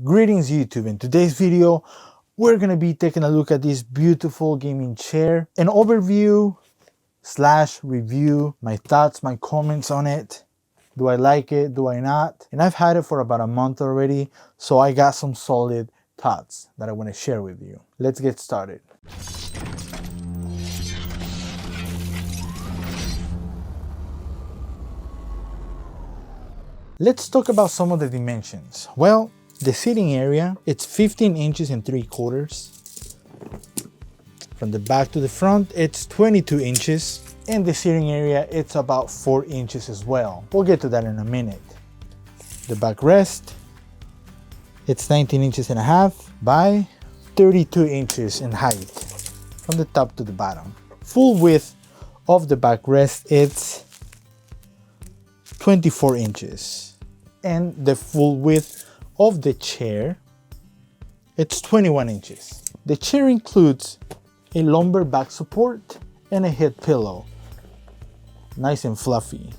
Greetings YouTube. In today's video we're gonna be taking a look at this beautiful gaming chair, an overview / review, my thoughts, my comments on it. Do I like it? Do I not? And I've had it for about a month already, so I got some solid thoughts that I want to share with you. Let's get started. Let's talk about some of the dimensions. Well, the seating area, it's 15 inches and 3/4. From the back to the front, it's 22 inches. And the seating area, it's about 4 inches as well. We'll get to that in a minute. The backrest, it's 19 inches and a half by 32 inches in height from the top to the bottom. Full width of the backrest, it's 24 inches. And the full width of the chair, it's 21 inches. The chair includes a lumbar back support and a head pillow. Nice and fluffy.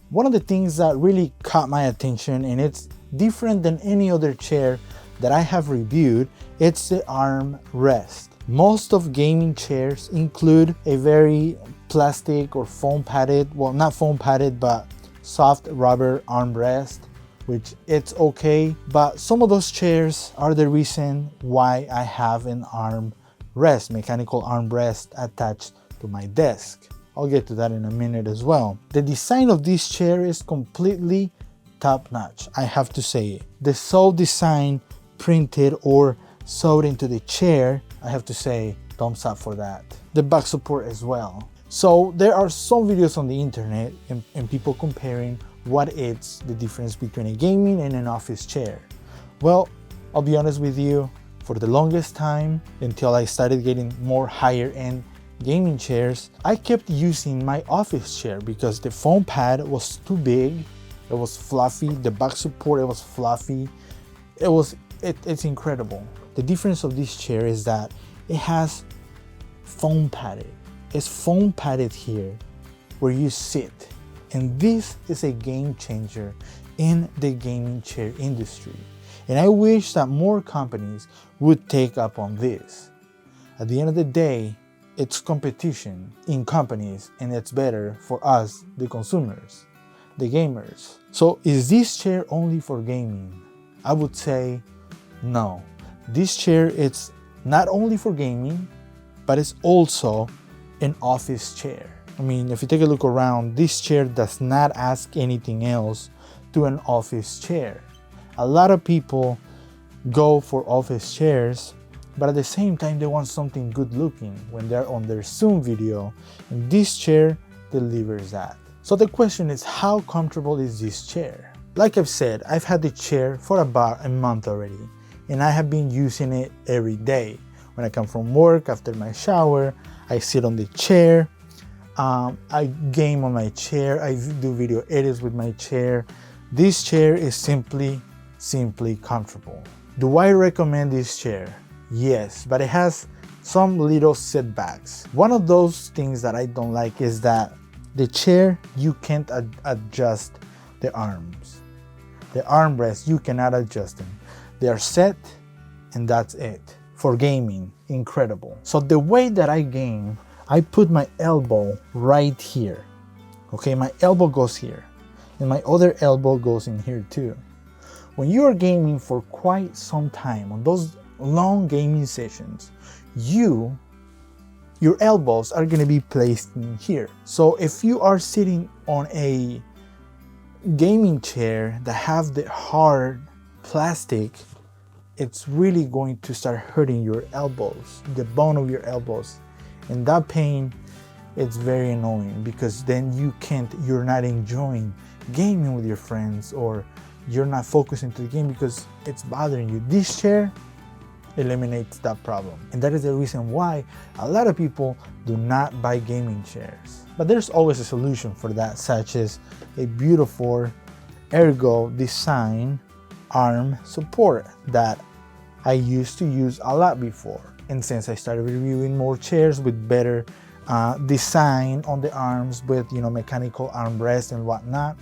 One of the things that really caught my attention, and it's different than any other chair that I have reviewed, it's the arm rest. Most of gaming chairs include a very plastic or foam padded, well, not foam padded, but soft rubber armrest, which it's okay, but some of those chairs are the reason why I have an armrest, mechanical armrest attached to my desk. I'll get to that in a minute as well. The design of this chair is completely top-notch, I have to say it. The sole design printed or sewed into the chair, I have to say thumbs up for that. The back support as well. So there are some videos on the internet and people comparing what is the difference between a gaming and an office chair. Well, I'll be honest with you, for the longest time, until I started getting more higher end gaming chairs, I kept using my office chair because the foam pad was too big, it was fluffy, the back support, it was fluffy, it's incredible. The difference of this chair is that it has foam padded. It's foam padded here where you sit, and this is a game changer in the gaming chair industry, and I wish that more companies would take up on this. At the end of the day, it's competition in companies, and it's better for us, the consumers, the gamers. So is this chair only for gaming? I would say no. This chair, it's not only for gaming, but it's also an office chair. I mean, if you take a look around, this chair does not ask anything else to an office chair. A lot of people go for office chairs, but at the same time they want something good looking when they're on their Zoom video, and this chair delivers that. So the question is, how comfortable is this chair? Like I've said, I've had the chair for about a month already, and I have been using it every day. When I come from work, after my shower, I sit on the chair, I game on my chair, I do video edits with my chair. This chair is simply comfortable. Do I recommend this chair? Yes, but it has some little setbacks. One of those things that I don't like is that the chair, you can't adjust the arms. The armrests, you cannot adjust them. They are set and that's it. For gaming, incredible. So the way that I game, I put my elbow right here. Okay, my elbow goes here, and my other elbow goes in here too. When you are gaming for quite some time, on those long gaming sessions, your elbows are gonna be placed in here. So if you are sitting on a gaming chair that have the hard plastic, it's really going to start hurting your elbows, the bone of your elbows. And that pain, it's very annoying because then you're not enjoying gaming with your friends, or you're not focusing to the game because it's bothering you. This chair eliminates that problem. And that is the reason why a lot of people do not buy gaming chairs. But there's always a solution for that, such as a beautiful Ergo design arm support that I used to use a lot before. And since I started reviewing more chairs with better design on the arms, with mechanical armrest and whatnot,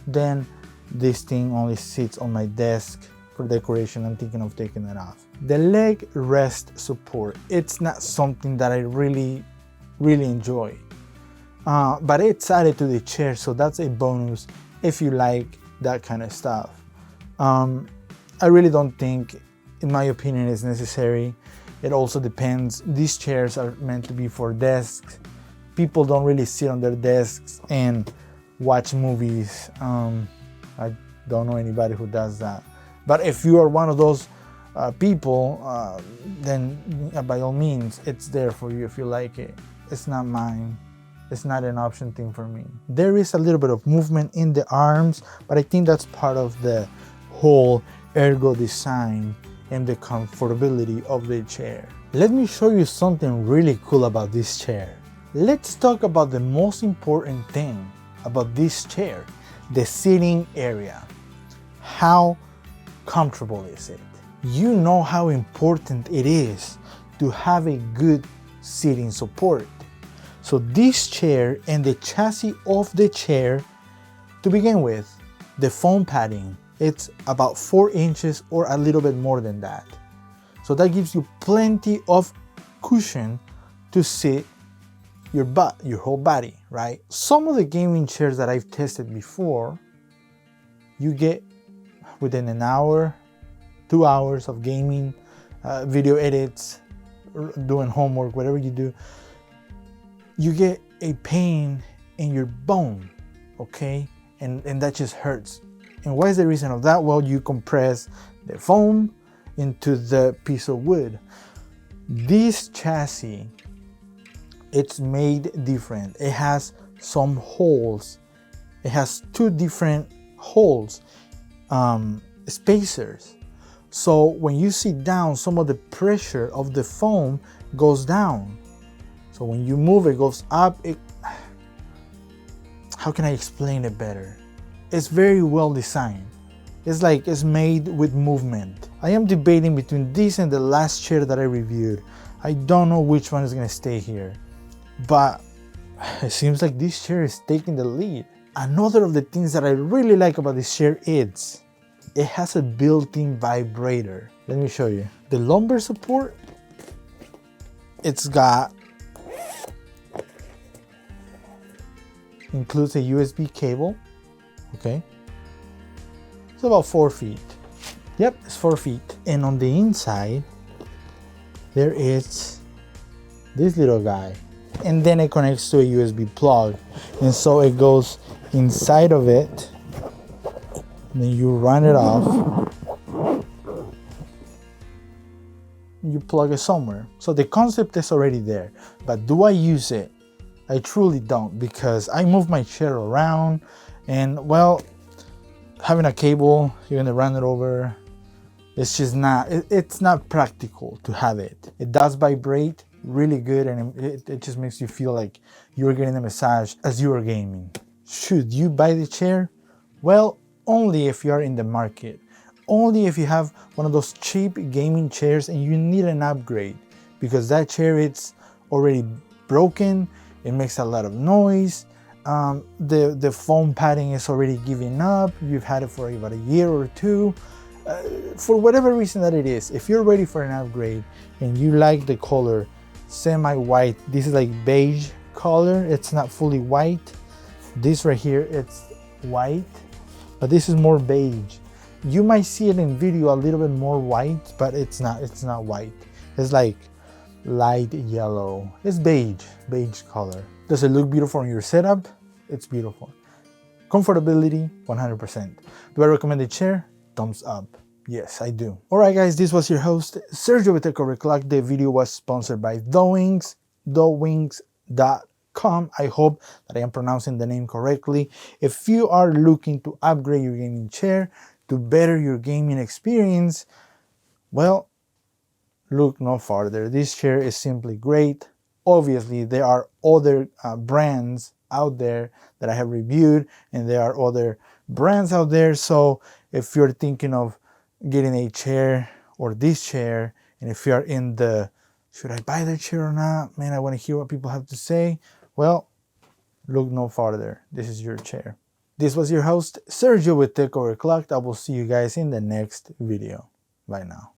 then this thing only sits on my desk for decoration. I'm thinking of taking that off. The leg rest support, it's not something that I really enjoy, but it's added to the chair, so that's a bonus if you like that kind of stuff. I really don't think, in my opinion, it's necessary. It also depends. These chairs are meant to be for desks. People don't really sit on their desks and watch movies. I don't know anybody who does that. But if you are one of those people, then by all means, it's there for you if you like it. It's not mine. It's not an option thing for me. There is a little bit of movement in the arms, but I think that's part of the whole ergo design and the comfortability of the chair. Let me show you something really cool about this chair. Let's talk about the most important thing about this chair, the seating area. How comfortable is it? You know how important it is to have a good seating support. So this chair and the chassis of the chair, to begin with, the foam padding, it's about 4 inches or a little bit more than that. So that gives you plenty of cushion to sit your butt, your whole body, right? Some of the gaming chairs that I've tested before, you get within an hour, 2 hours of gaming, video edits, doing homework, whatever you do, you get a pain in your bone, okay? And that just hurts. And what is the reason of that? Well, you compress the foam into the piece of wood. This chassis, it's made different. It has some holes. It has 2 different holes, spacers. So when you sit down, some of the pressure of the foam goes down. So when you move, it goes up. How can I explain it better? It's very well designed. It's like it's made with movement. I am debating between this and the last chair that I reviewed. I don't know which one is gonna stay here, but it seems like this chair is taking the lead. Another of the things that I really like about this chair is it has a built-in vibrator. Let me show you. The lumbar support, it's got, includes a USB cable, okay? It's about 4 feet. Yep, it's 4 feet. And on the inside, there is this little guy. And then it connects to a USB plug. And so it goes inside of it. And then you run it off. You plug it somewhere. So the concept is already there. But do I use it? I truly don't, because I move my chair around and, well, having a cable, you're gonna run it over. It's just not, it's not practical to have it. It does vibrate really good, and it just makes you feel like you're getting a massage as you are gaming. Should you buy the chair? Well, only if you are in the market. Only if you have one of those cheap gaming chairs and you need an upgrade, because that chair, it's already broken. It makes a lot of noise. The foam padding is already giving up. You've had it for about a year or 2. For whatever reason that it is, if you're ready for an upgrade and you like the color semi-white, this is like beige color. It's not fully white. This right here, it's white, but this is more beige. You might see it in video a little bit more white, but it's not white. It's like light yellow. It's beige color. Does it look beautiful on your setup? It's beautiful. Comfortability, 100%. Do I recommend the chair? Thumbs up. Yes, I do. Alright guys, this was your host, Sergio with Overclocked. The video was sponsored by Dowinx, Dowinx.com. I hope that I am pronouncing the name correctly. If you are looking to upgrade your gaming chair to better your gaming experience, well, look no farther. This chair is simply great. Obviously, there are other brands out there that I have reviewed, and there are other brands out there. So if you're thinking of getting a chair or this chair, and if you're in the, should I buy that chair or not? Man, I want to hear what people have to say. Well, look no farther. This is your chair. This was your host, Sergio with Tech Overclocked. I will see you guys in the next video. Bye now.